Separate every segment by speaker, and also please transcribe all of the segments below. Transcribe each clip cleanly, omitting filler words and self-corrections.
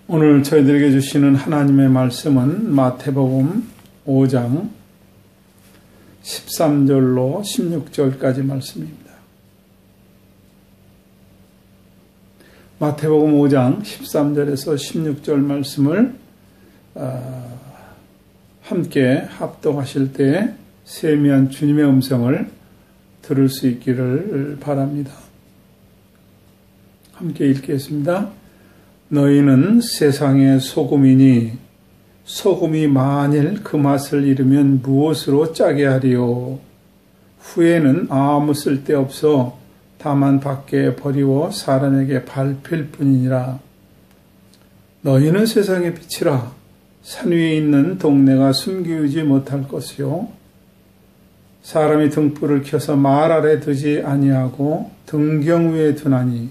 Speaker 1: 오늘 저희들에게 주시는 하나님의 말씀은 마태복음 5장 13절로 16절까지 말씀입니다. 마태복음 5장 13절에서 16절 말씀을 함께 합독하실 때 세미한 주님의 음성을 들을 수 있기를 바랍니다. 함께 읽겠습니다. 너희는 세상의 소금이니 소금이 만일 그 맛을 잃으면 무엇으로 짜게 하리요? 후에는 아무 쓸데없어 다만 밖에 버리워 사람에게 밟힐 뿐이니라. 너희는 세상의 빛이라. 산 위에 있는 동네가 숨기우지 못할 것이요. 사람이 등불을 켜서 말 아래 두지 아니하고 등경 위에 두나니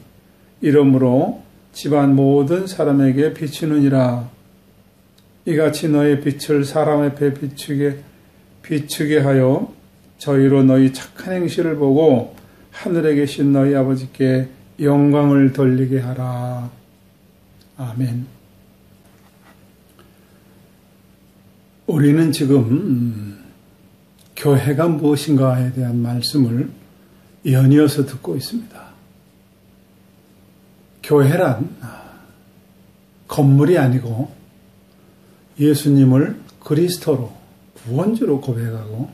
Speaker 1: 이러므로 집안 모든 사람에게 비추느니라. 이같이 너의 빛을 사람 앞에 비추게 하여 저희로 너희 착한 행실을 보고 하늘에 계신 너희 아버지께 영광을 돌리게 하라. 아멘. 우리는 지금 교회가 무엇인가에 대한 말씀을 연이어서 듣고 있습니다. 교회란 건물이 아니고 예수님을 그리스도로 구원주로 고백하고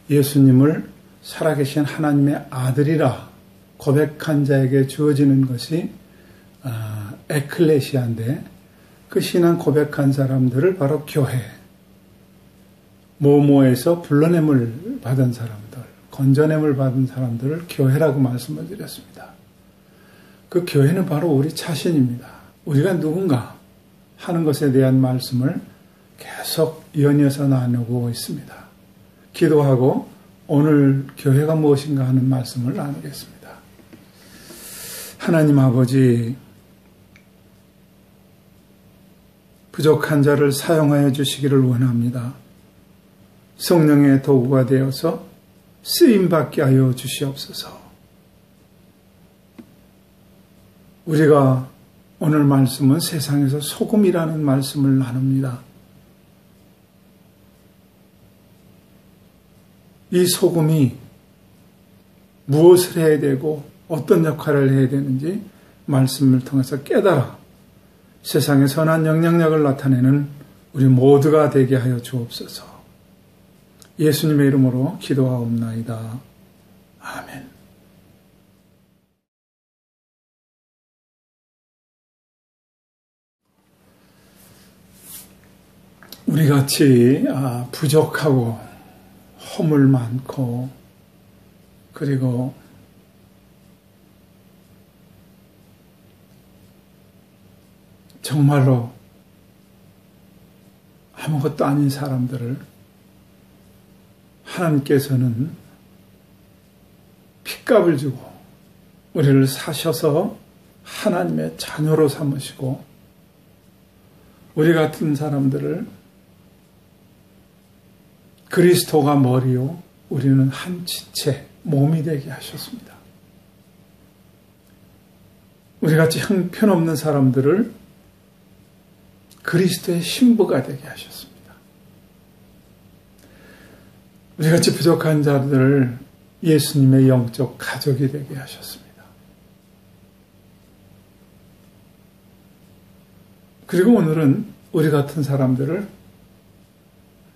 Speaker 1: 예수님을 살아계신 하나님의 아들이라 고백한 자에게 주어지는 것이 에클레시아인데 그 신앙 고백한 사람들을 바로 교회, 모모에서 불러냄을 받은 사람들, 건져냄을 받은 사람들을 교회라고 말씀을 드렸습니다. 그 교회는 바로 우리 자신입니다. 우리가 누군가 하는 것에 대한 말씀을 계속 연이어서 나누고 있습니다. 기도하고 오늘 교회가 무엇인가 하는 말씀을 나누겠습니다. 하나님 아버지, 부족한 자를 사용하여 주시기를 원합니다. 성령의 도구가 되어서 쓰임받게 하여 주시옵소서. 우리가 오늘 말씀은 세상에서 소금이라는 말씀을 나눕니다. 이 소금이 무엇을 해야 되고 어떤 역할을 해야 되는지 말씀을 통해서 깨달아 세상의 선한 영향력을 나타내는 우리 모두가 되게 하여 주옵소서. 예수님의 이름으로 기도하옵나이다. 아멘. 우리같이 부족하고 허물 많고 그리고 정말로 아무것도 아닌 사람들을 하나님께서는 핏값을 주고 우리를 사셔서 하나님의 자녀로 삼으시고 우리 같은 사람들을 그리스도가 머리요 우리는 한 지체 몸이 되게 하셨습니다. 우리같이 형편없는 사람들을 그리스도의 신부가 되게 하셨습니다. 우리같이 부족한 자들을 예수님의 영적 가족이 되게 하셨습니다. 그리고 오늘은 우리 같은 사람들을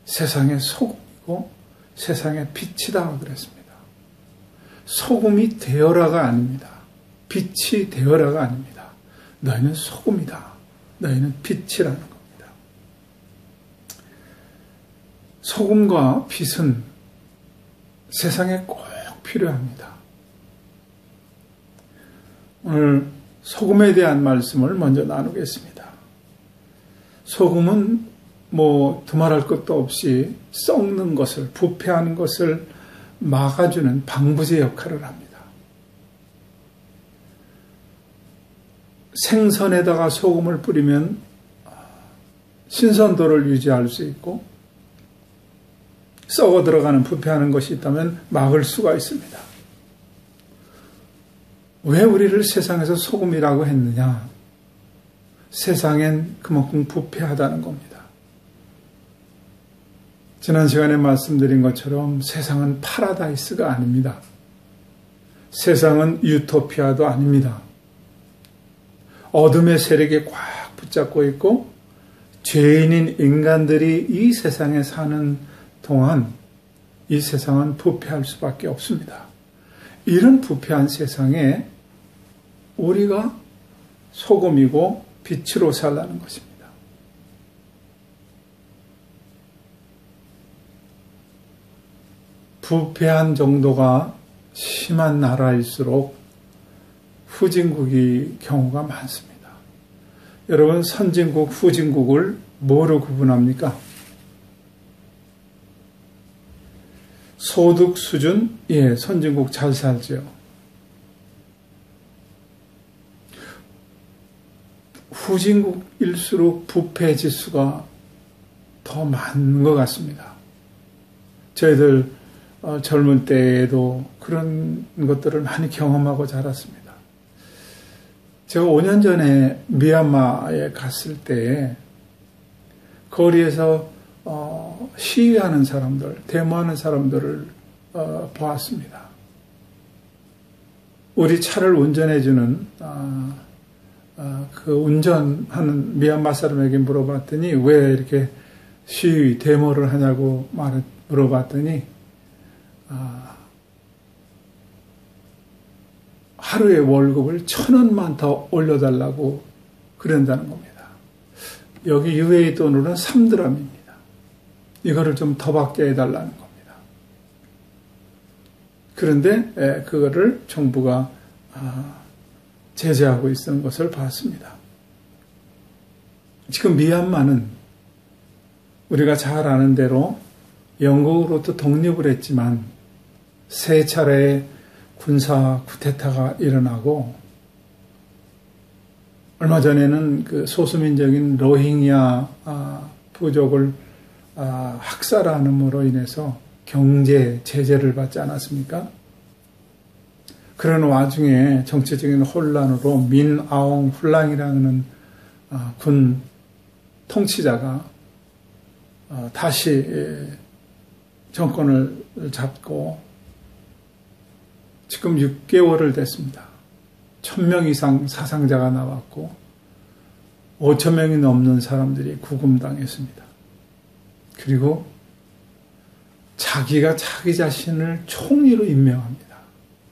Speaker 1: 세상의 소금이고 세상의 빛이다 그랬습니다. 소금이 되어라가 아닙니다. 빛이 되어라가 아닙니다. 너희는 소금이다. 너희는 빛이라는 겁니다. 소금과 빛은 세상에 꼭 필요합니다. 오늘 소금에 대한 말씀을 먼저 나누겠습니다. 소금은 두말할 것도 없이 썩는 것을, 부패하는 것을 막아주는 방부제 역할을 합니다. 생선에다가 소금을 뿌리면 신선도를 유지할 수 있고 썩어 들어가는 부패하는 것이 있다면 막을 수가 있습니다. 왜 우리를 세상에서 소금이라고 했느냐? 세상엔 그만큼 부패하다는 겁니다. 지난 시간에 말씀드린 것처럼 세상은 파라다이스가 아닙니다. 세상은 유토피아도 아닙니다. 어둠의 세력에 꽉 붙잡고 있고 죄인인 인간들이 이 세상에 사는 동안 이 세상은 부패할 수밖에 없습니다. 이런 부패한 세상에 우리가 소금이고 빛으로 살라는 것입니다. 부패한 정도가 심한 나라일수록 후진국이 경우가 많습니다. 여러분, 선진국, 후진국을 뭐로 구분합니까? 소득 수준? 예, 선진국 잘 살죠. 후진국일수록 부패 지수가 더 많은 것 같습니다. 저희들 젊은 때에도 그런 것들을 많이 경험하고 자랐습니다. 제가 5년 전에 미얀마에 갔을 때 거리에서 시위하는 사람들, 데모하는 사람들을 보았습니다. 우리 차를 운전해주는 그 운전하는 미얀마 사람에게 물어봤더니 왜 이렇게 시위, 데모를 하냐고 물어봤더니 하루에 월급을 1,000원만 더 올려달라고 그런다는 겁니다. 여기 UAE 돈으로는 3드람입니다. 이거를 좀 더 받게 해달라는 겁니다. 그런데 그거를 정부가 제재하고 있는 것을 봤습니다. 지금 미얀마는 우리가 잘 아는 대로 영국으로부터 독립을 했지만 세 차례의 군사 쿠데타가 일어나고 얼마 전에는 그 소수민족인 로힝야 부족을 학살함으로 인해서 경제 제재를 받지 않았습니까? 그런 와중에 정치적인 혼란으로 민아옹 훌랑이라는 군 통치자가 다시 정권을 잡고 지금 6개월을 됐습니다. 1,000명 이상 사상자가 나왔고 5,000명이 넘는 사람들이 구금당했습니다. 그리고 자기가 자기 자신을 총리로 임명합니다.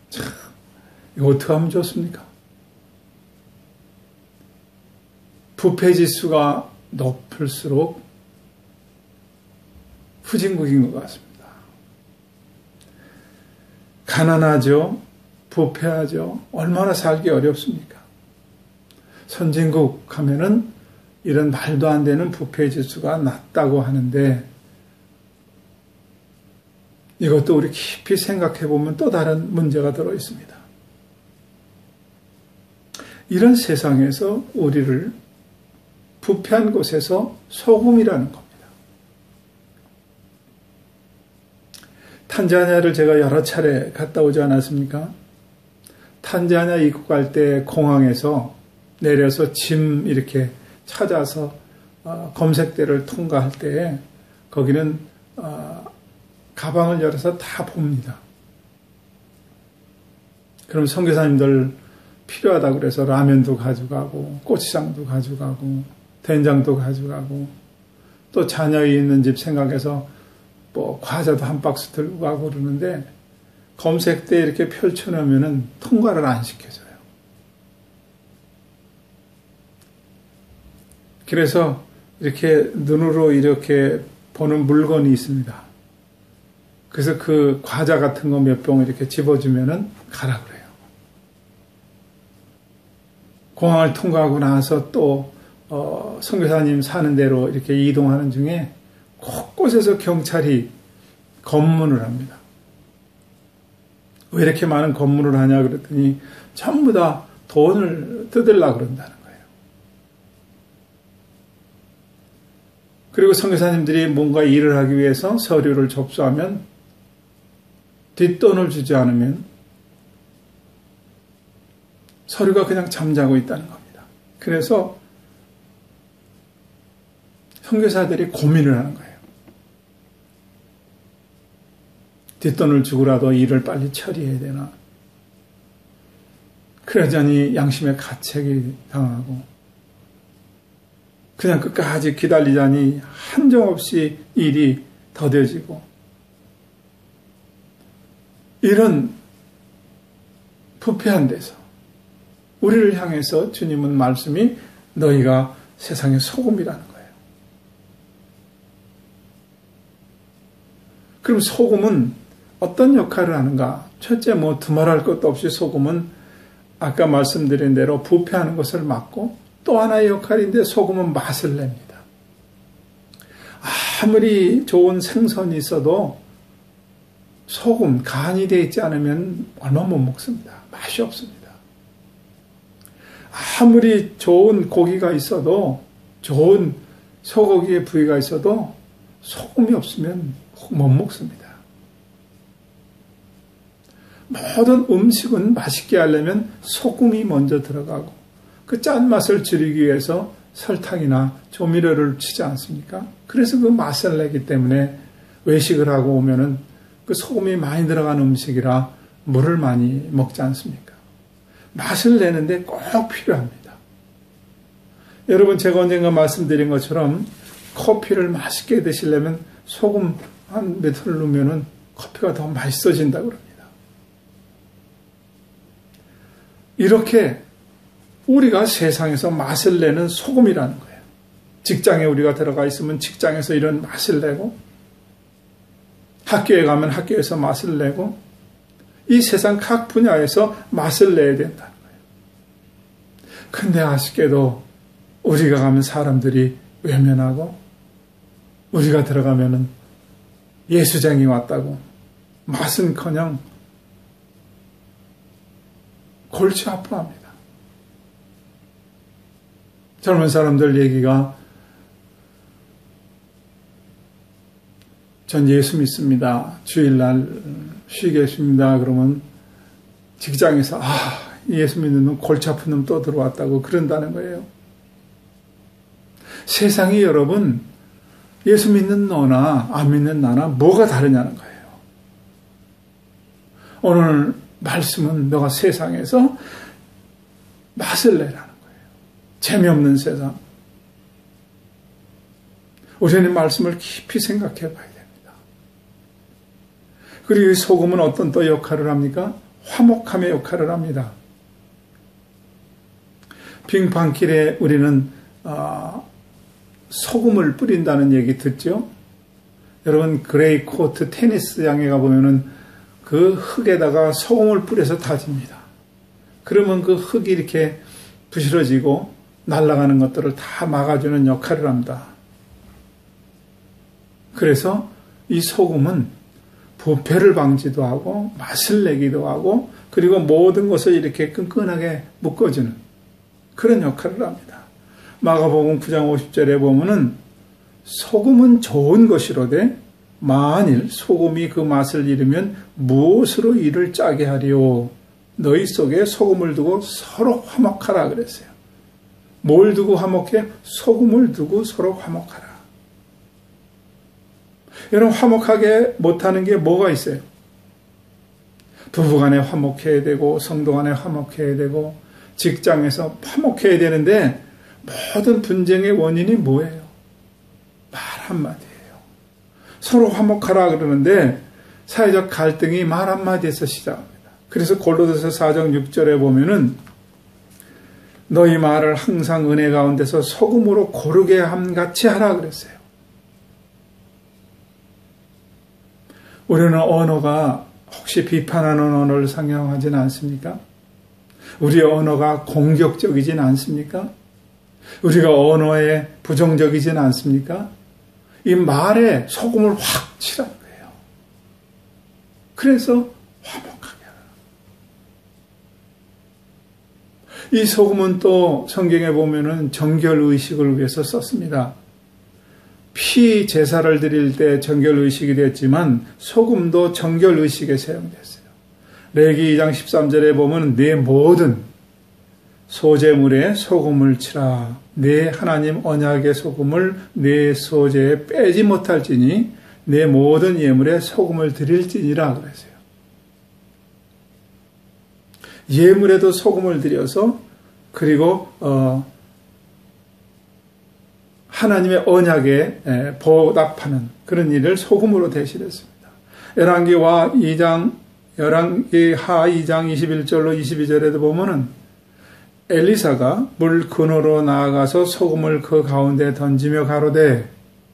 Speaker 1: 참, 이거 어떻게 하면 좋습니까? 부패 지수가 높을수록 후진국인 것 같습니다. 가난하죠. 부패하죠. 얼마나 살기 어렵습니까? 선진국 하면은 이런 말도 안 되는 부패 지수가 낮다고 하는데 이것도 우리 깊이 생각해 보면 또 다른 문제가 들어 있습니다. 이런 세상에서 우리를 부패한 곳에서 소금이라는 겁니다. 탄자니아를 제가 여러 차례 갔다 오지 않았습니까? 탄자니아 입국할 때 공항에서 내려서 짐 이렇게 찾아서 검색대를 통과할 때 거기는 가방을 열어서 다 봅니다. 그럼 선교사님들 필요하다고 그래서 라면도 가져가고 고추장도 가져가고 된장도 가져가고 또 자녀이 있는 집 생각해서 뭐 과자도 한 박스 들고 가고 그러는데 검색대 이렇게 펼쳐놓으면 통과를 안 시켜줘요. 그래서 이렇게 눈으로 이렇게 보는 물건이 있습니다. 그래서 그 과자 같은 거 몇 봉 이렇게 집어주면은 가라 그래요. 공항을 통과하고 나서 또 선교사님 사는 데로 이렇게 이동하는 중에 곳곳에서 경찰이 검문을 합니다. 왜 이렇게 많은 검문을 하냐 그랬더니 전부 다 돈을 뜯으려고 그런다는 거예요. 그리고 선교사님들이 뭔가 일을 하기 위해서 서류를 접수하면 뒷돈을 주지 않으면 서류가 그냥 잠자고 있다는 겁니다. 그래서 선교사들이 고민을 하는 거예요. 뒷돈을 주고라도 일을 빨리 처리해야 되나. 그러자니 양심의 가책이 당하고 그냥 끝까지 기다리자니 한정없이 일이 더뎌지고 이런 부패한 데서 우리를 향해서 주님은 말씀이 너희가 세상의 소금이라는 거예요. 그럼 소금은 어떤 역할을 하는가? 첫째 두말할 것도 없이 소금은 아까 말씀드린 대로 부패하는 것을 막고 또 하나의 역할인데 소금은 맛을 냅니다. 아무리 좋은 생선이 있어도 소금, 간이 되어 있지 않으면 얼마 못 먹습니다. 맛이 없습니다. 아무리 좋은 고기가 있어도 좋은 소고기의 부위가 있어도 소금이 없으면 못 먹습니다. 모든 음식은 맛있게 하려면 소금이 먼저 들어가고 그 짠맛을 줄이기 위해서 설탕이나 조미료를 치지 않습니까? 그래서 그 맛을 내기 때문에 외식을 하고 오면은 그 소금이 많이 들어간 음식이라 물을 많이 먹지 않습니까? 맛을 내는데 꼭 필요합니다. 여러분 제가 언젠가 말씀드린 것처럼 커피를 맛있게 드시려면 소금 한 몇 을 넣으면 커피가 더 맛있어진다고 그럽니다. 이렇게 우리가 세상에서 맛을 내는 소금이라는 거예요. 직장에 우리가 들어가 있으면 직장에서 이런 맛을 내고 학교에 가면 학교에서 맛을 내고 이 세상 각 분야에서 맛을 내야 된다는 거예요. 근데 아쉽게도 우리가 가면 사람들이 외면하고 우리가 들어가면은 예수쟁이 왔다고 맛은커녕 골치 아파합니다. 젊은 사람들 얘기가 전 예수 믿습니다. 주일날 쉬겠습니다. 그러면 직장에서 예수 믿는 놈 골치 아픈 놈 또 들어왔다고 그런다는 거예요. 세상이 여러분 예수 믿는 너나 안 믿는 나나 뭐가 다르냐는 거예요. 오늘 말씀은 너가 세상에서 맛을 내라는 거예요. 재미없는 세상. 우리는 말씀을 깊이 생각해 봐야 됩니다. 그리고 이 소금은 어떤 또 역할을 합니까? 화목함의 역할을 합니다. 빙판길에 우리는 소금을 뿌린다는 얘기 듣죠? 여러분 그레이 코트 테니스장에 가보면은 그 흙에다가 소금을 뿌려서 다집니다. 그러면 그 흙이 이렇게 부스러지고 날아가는 것들을 다 막아주는 역할을 합니다. 그래서 이 소금은 부패를 방지도 하고 맛을 내기도 하고 그리고 모든 것을 이렇게 끈끈하게 묶어주는 그런 역할을 합니다. 마가복음 9장 50절에 보면은 소금은 좋은 것이로되 만일 소금이 그 맛을 잃으면 무엇으로 이를 짜게 하리요? 너희 속에 소금을 두고 서로 화목하라 그랬어요. 뭘 두고 화목해? 소금을 두고 서로 화목하라. 여러분 화목하게 못하는 게 뭐가 있어요? 부부간에 화목해야 되고 성도간에 화목해야 되고 직장에서 화목해야 되는데 모든 분쟁의 원인이 뭐예요? 말 한마디예요. 서로 화목하라 그러는데 사회적 갈등이 말 한마디에서 시작합니다. 그래서 골로새서 4장 6절에 보면은 너희 말을 항상 은혜 가운데서 소금으로 고르게 함같이 하라 그랬어요. 우리는 언어가 혹시 비판하는 언어를 사용하지는 않습니까? 우리의 언어가 공격적이진 않습니까? 우리가 언어에 부정적이진 않습니까? 이 말에 소금을 확 칠하는 거예요. 그래서 화목하게 하라. 이 소금은 또 성경에 보면은 정결의식을 위해서 썼습니다. 피 제사를 드릴 때 정결의식이 됐지만 소금도 정결의식에 사용됐어요. 레위기 2장 13절에 보면 네 모든 소재물에 소금을 치라 내 하나님 언약의 소금을 내 소재에 빼지 못할지니 내 모든 예물에 소금을 드릴지니라 그랬어요. 예물에도 소금을 드려서 그리고 하나님의 언약에 보답하는 그런 일을 소금으로 대신했습니다. 열왕기 하 2장 21절로 22절에도 보면은 엘리사가 물 근으로 나아가서 소금을 그 가운데 던지며 가로되,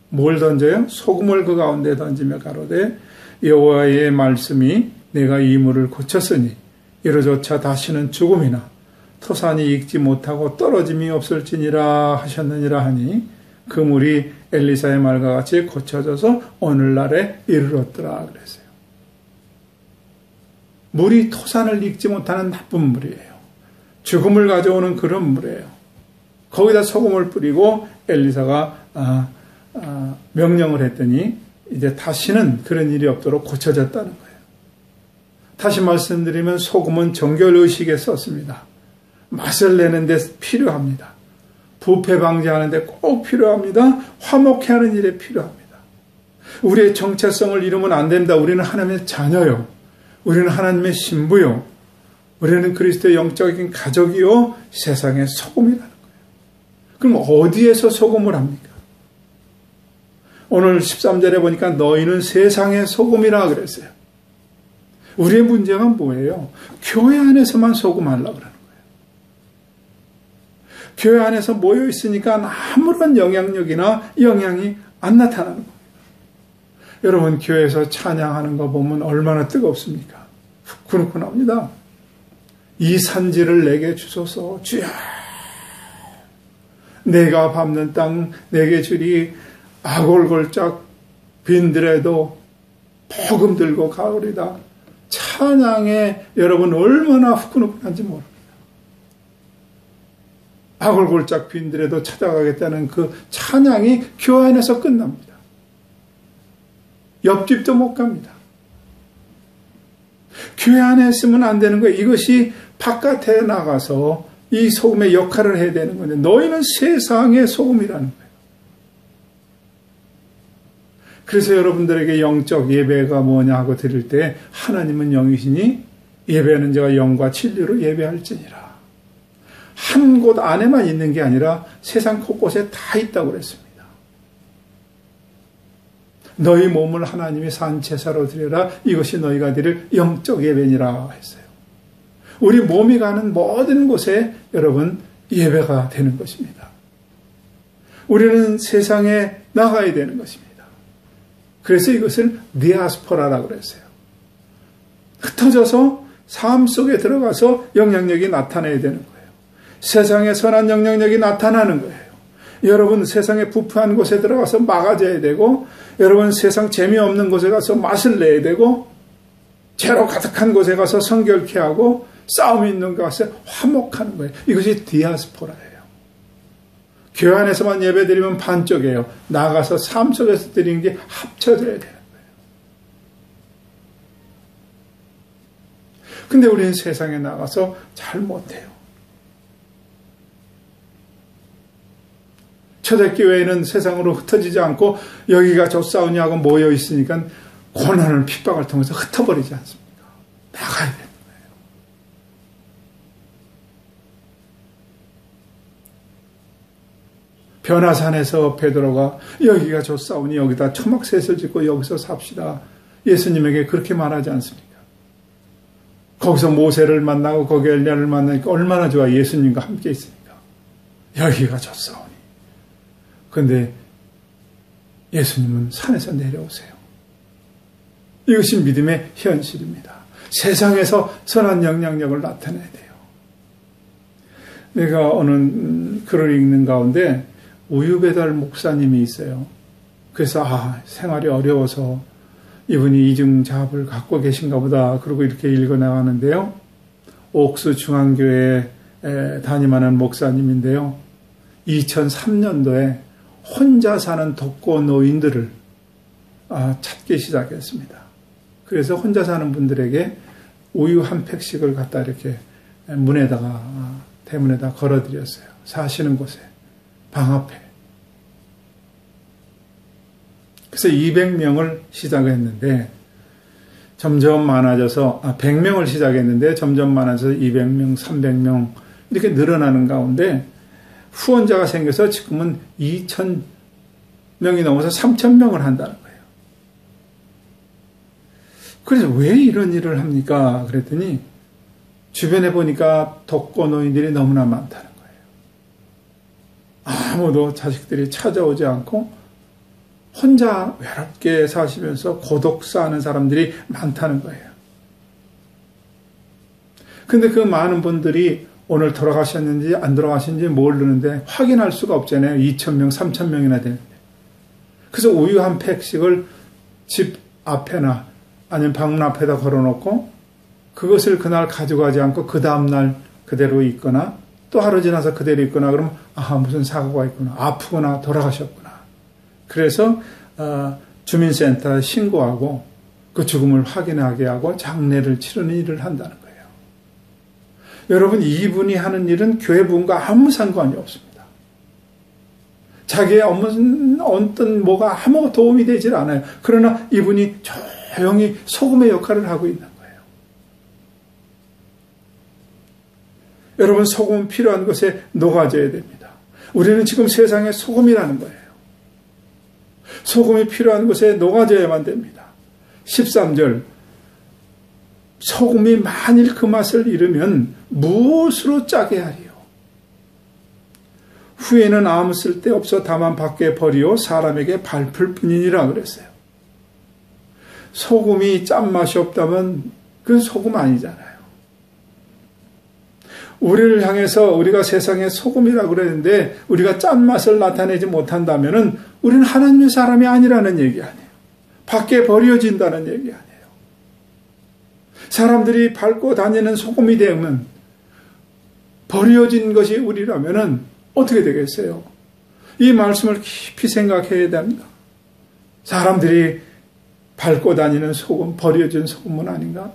Speaker 1: 뭘 던져요? 소금을 그 가운데 던지며 가로되, 여호와의 말씀이 내가 이 물을 고쳤으니 이로조차 다시는 죽음이나 토산이 익지 못하고 떨어짐이 없을지니라 하셨느니라 하니 그 물이 엘리사의 말과 같이 고쳐져서 오늘날에 이르렀더라 그랬어요. 물이 토산을 익지 못하는 나쁜 물이에요. 죽음을 가져오는 그런 물이에요. 거기다 소금을 뿌리고 엘리사가 명령을 했더니 이제 다시는 그런 일이 없도록 고쳐졌다는 거예요. 다시 말씀드리면 소금은 정결의식에 썼습니다. 맛을 내는 데 필요합니다. 부패 방지하는 데 꼭 필요합니다. 화목해 하는 일에 필요합니다. 우리의 정체성을 잃으면 안 됩니다. 우리는 하나님의 자녀요. 우리는 하나님의 신부요. 우리는 그리스도의 영적인 가족이요. 세상의 소금이라는 거예요. 그럼 어디에서 소금을 합니까? 오늘 13절에 보니까 너희는 세상의 소금이라 그랬어요. 우리의 문제가 뭐예요? 교회 안에서만 소금하려고 그러는 거예요. 교회 안에서 모여 있으니까 아무런 영향력이나 영향이 안 나타나는 겁니다. 여러분, 교회에서 찬양하는 거 보면 얼마나 뜨겁습니까? 후끈후끈합니다. 이 산지를 내게 주소서. 주야, 내가 밟는 땅 내게 주리. 아골골짝 빈들에도 복음 들고 가오리다. 찬양에 여러분 얼마나 후끈후끈한지 모릅니다. 아골골짝 빈들에도 찾아가겠다는 그 찬양이 교회 안에서 끝납니다. 옆집도 못 갑니다. 교회 안에 있으면 안 되는 거예요. 이것이 바깥에 나가서 이 소금의 역할을 해야 되는 건데, 너희는 세상의 소금이라는 거예요. 그래서 여러분들에게 영적 예배가 뭐냐 하고 드릴 때, 하나님은 영이시니 예배하는 자가 영과 진리로 예배할지니라. 한 곳 안에만 있는 게 아니라 세상 곳곳에 다 있다고 그랬습니다. 너희 몸을 하나님이 산 제사로 드려라. 이것이 너희가 드릴 영적 예배니라 했어요. 우리 몸이 가는 모든 곳에 여러분 예배가 되는 것입니다. 우리는 세상에 나가야 되는 것입니다. 그래서 이것을 디아스포라라고 그랬어요. 흩어져서 삶 속에 들어가서 영향력이 나타나야 되는 거예요. 세상에 선한 영향력이 나타나는 거예요. 여러분, 세상에 부패한 곳에 들어가서 막아줘야 되고, 여러분 세상 재미없는 곳에 가서 맛을 내야 되고, 죄로 가득한 곳에 가서 성결케 하고, 싸움이 있는 곳에 가서 화목하는 거예요. 이것이 디아스포라예요. 교회 안에서만 예배 드리면 반쪽이에요. 나가서 삶 속에서 드리는 게 합쳐져야 되는 거예요. 근데 우리는 세상에 나가서 잘 못해요. 초대교회는 세상으로 흩어지지 않고 여기가 좁사오냐고 모여 있으니까 고난을 핍박을 통해서 흩어버리지 않습니까? 나가야 되는 거예요. 변화산에서 베드로가 여기가 좁사오니 여기다 초막셋을 짓고 여기서 삽시다. 예수님에게 그렇게 말하지 않습니까? 거기서 모세를 만나고 거기 엘리야를 만나니까 얼마나 좋아. 예수님과 함께 있으니까. 여기가 좁사오니. 그런데 예수님은 산에서 내려오세요. 이것이 믿음의 현실입니다. 세상에서 선한 영향력을 나타내야 돼요. 내가 어느 글을 읽는 가운데 우유배달 목사님이 있어요. 그래서 생활이 어려워서 이분이 이중잡을 갖고 계신가 보다. 그러고 이렇게 읽어나가는데요. 옥수 중앙교회에 담임하는 목사님인데요. 2003년도에 혼자 사는 독거 노인들을 찾기 시작했습니다. 그래서 혼자 사는 분들에게 우유 한 팩씩을 갖다 이렇게 문에다가 대문에다 걸어드렸어요. 사시는 곳에. 방 앞에. 그래서 200명을 시작했는데 점점 많아져서 100명을 시작했는데 점점 많아져서 200명, 300명 이렇게 늘어나는 가운데 후원자가 생겨서 지금은 2,000명이 넘어서 3,000명을 한다는 거예요. 그래서 왜 이런 일을 합니까? 그랬더니 주변에 보니까 독거노인들이 너무나 많다는 거예요. 아무도 자식들이 찾아오지 않고 혼자 외롭게 사시면서 고독사하는 사람들이 많다는 거예요. 근데 그 많은 분들이 오늘 돌아가셨는지 안 돌아가셨는지 모르는데 확인할 수가 없잖아요. 2,000명, 3,000명이나 되는데. 그래서 우유 한 팩씩을 집 앞에나 아니면 방문 앞에다 걸어놓고 그것을 그날 가져가지 않고 그 다음날 그대로 있거나 또 하루 지나서 그대로 있거나 그러면 무슨 사고가 있구나. 아프거나 돌아가셨구나. 그래서 주민센터에 신고하고 그 죽음을 확인하게 하고 장례를 치르는 일을 한다는 거예요. 여러분, 이분이 하는 일은 교회 부흥과 아무 상관이 없습니다. 자기의 어떤 뭐가 아무 도움이 되질 않아요. 그러나 이분이 조용히 소금의 역할을 하고 있는 거예요. 여러분, 소금은 필요한 것에 녹아져야 됩니다. 우리는 지금 세상의 소금이라는 거예요. 소금이 필요한 곳에 녹아져야만 됩니다. 13절 소금이 만일 그 맛을 잃으면 무엇으로 짜게 하리요? 후에는 아무 쓸데없어 다만 밖에 버리오 사람에게 밟을 뿐이니라 그랬어요. 소금이 짠맛이 없다면 그건 소금 아니잖아요. 우리를 향해서 우리가 세상의 소금이라고 그랬는데 우리가 짠맛을 나타내지 못한다면 우리는 하나님의 사람이 아니라는 얘기 아니에요. 밖에 버려진다는 얘기 아니에요. 사람들이 밟고 다니는 소금이 되면 버려진 것이 우리라면 어떻게 되겠어요? 이 말씀을 깊이 생각해야 됩니다. 사람들이 밟고 다니는 소금, 버려진 소금은 아닌가?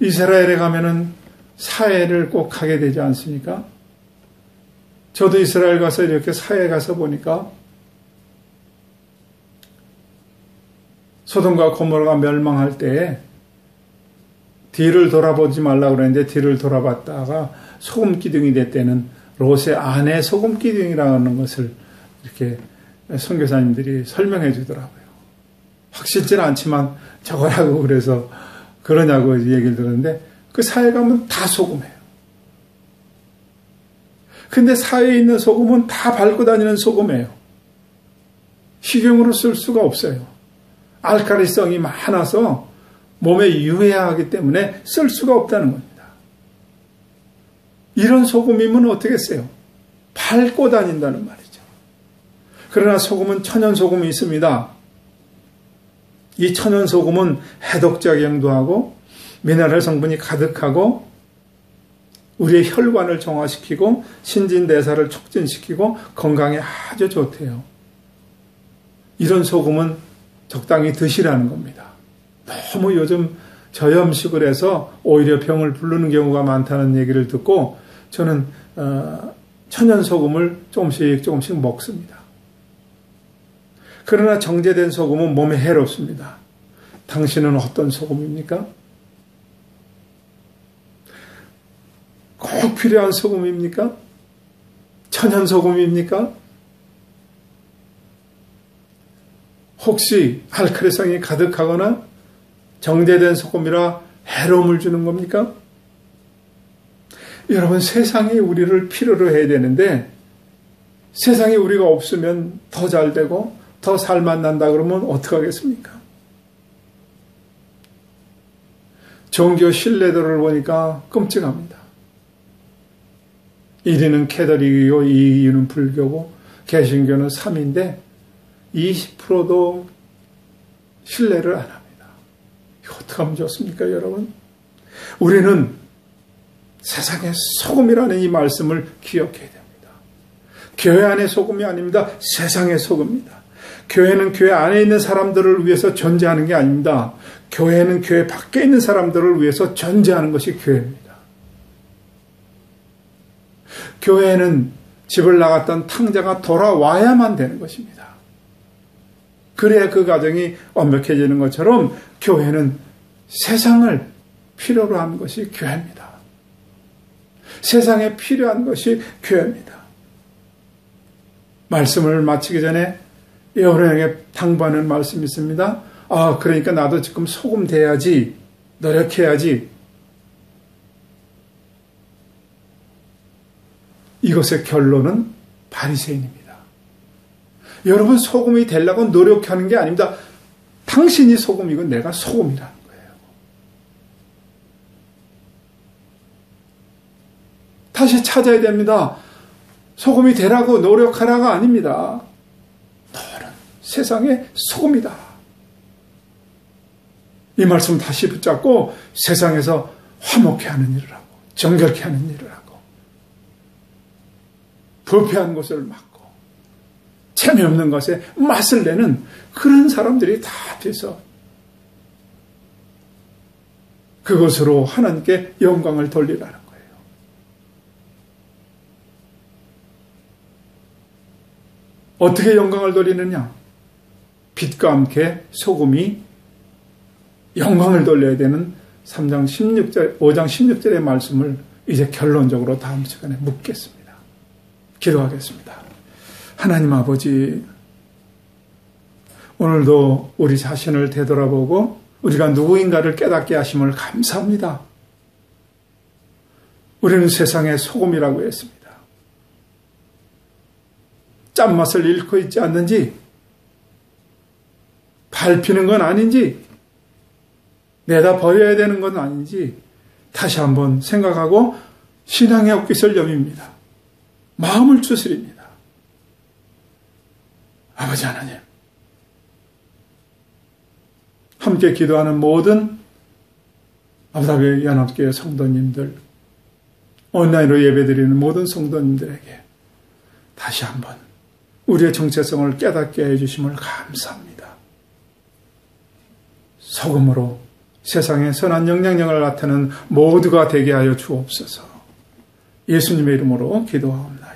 Speaker 1: 이스라엘에 가면은 사해를 꼭 하게 되지 않습니까? 저도 이스라엘 가서 이렇게 사해 가서 보니까 소돔과 고모라가 멸망할 때에 뒤를 돌아보지 말라고 그랬는데 뒤를 돌아봤다가 소금 기둥이 됐다는 롯의 아내 소금 기둥이라는 것을 이렇게 선교사님들이 설명해 주더라고요. 확실치는 않지만 저거라고 그래서 그러냐고 얘기를 들었는데 그 사해 가면 다 소금이에요. 근데 사해에 있는 소금은 다 밟고 다니는 소금이에요. 식용으로 쓸 수가 없어요. 알칼리성이 많아서 몸에 유해하기 때문에 쓸 수가 없다는 겁니다. 이런 소금이면 어떻게 써요? 밟고 다닌다는 말이죠. 그러나 소금은 천연소금이 있습니다. 이 천연소금은 해독작용도 하고 미네랄 성분이 가득하고 우리의 혈관을 정화시키고 신진대사를 촉진시키고 건강에 아주 좋대요. 이런 소금은 적당히 드시라는 겁니다. 너무 요즘 저염식을 해서 오히려 병을 부르는 경우가 많다는 얘기를 듣고 저는 천연소금을 조금씩 먹습니다. 그러나 정제된 소금은 몸에 해롭습니다. 당신은 어떤 소금입니까? 꼭 필요한 소금입니까? 천연소금입니까? 혹시 알칼리성이 가득하거나 정제된 소금이라 해로움을 주는 겁니까? 여러분, 세상이 우리를 필요로 해야 되는데 세상에 우리가 없으면 더 잘 되고 더 살만 난다 그러면 어떡하겠습니까? 종교 신뢰도를 보니까 끔찍합니다. 1위는 캐더릭이고 2위는 불교고 개신교는 3위인데 20%도 신뢰를 안 합니다. 이거 어떻게 하면 좋습니까, 여러분? 우리는 세상의 소금이라는 이 말씀을 기억해야 됩니다. 교회 안의 소금이 아닙니다. 세상의 소금입니다. 교회는 교회 안에 있는 사람들을 위해서 존재하는 게 아닙니다. 교회는 교회 밖에 있는 사람들을 위해서 존재하는 것이 교회입니다. 교회에는 집을 나갔던 탕자가 돌아와야만 되는 것입니다. 그래야 그 가정이 완벽해지는 것처럼 교회는 세상을 필요로 하는 것이 교회입니다. 세상에 필요한 것이 교회입니다. 말씀을 마치기 전에 여러분에게 당부하는 말씀이 있습니다. 그러니까 나도 지금 소금 돼야지, 노력해야지. 이것의 결론은 바리새인입니다. 여러분, 소금이 되려고 노력하는 게 아닙니다. 당신이 소금이고 내가 소금이라는 거예요. 다시 찾아야 됩니다. 소금이 되라고 노력하라가 아닙니다. 너는 세상의 소금이다. 이 말씀 다시 붙잡고 세상에서 화목해 하는 일을 하고 정결케 하는 일을 하고 부패한 것을 막고 재미없는 것에 맛을 내는 그런 사람들이 다 돼서 그것으로 하나님께 영광을 돌리라는 거예요. 어떻게 영광을 돌리느냐? 빛과 함께 소금이 영광을 돌려야 되는 5장 16절의 말씀을 이제 결론적으로 다음 시간에 묻겠습니다. 기도하겠습니다. 하나님 아버지, 오늘도 우리 자신을 되돌아보고 우리가 누구인가를 깨닫게 하심을 감사합니다. 우리는 세상의 소금이라고 했습니다. 짠맛을 잃고 있지 않는지, 밟히는 건 아닌지, 내다 버려야 되는 건 아닌지 다시 한번 생각하고 신앙의 옥깃을 여밉니다. 마음을 추스립니다. 아버지 하나님, 함께 기도하는 모든 아부다비 연합교회 성도님들, 온라인으로 예배드리는 모든 성도님들에게 다시 한번 우리의 정체성을 깨닫게 해주심을 감사합니다. 소금으로 세상에 선한 영향력을 나타내는 모두가 되게 하여 주옵소서. 예수님의 이름으로 기도하옵나이다.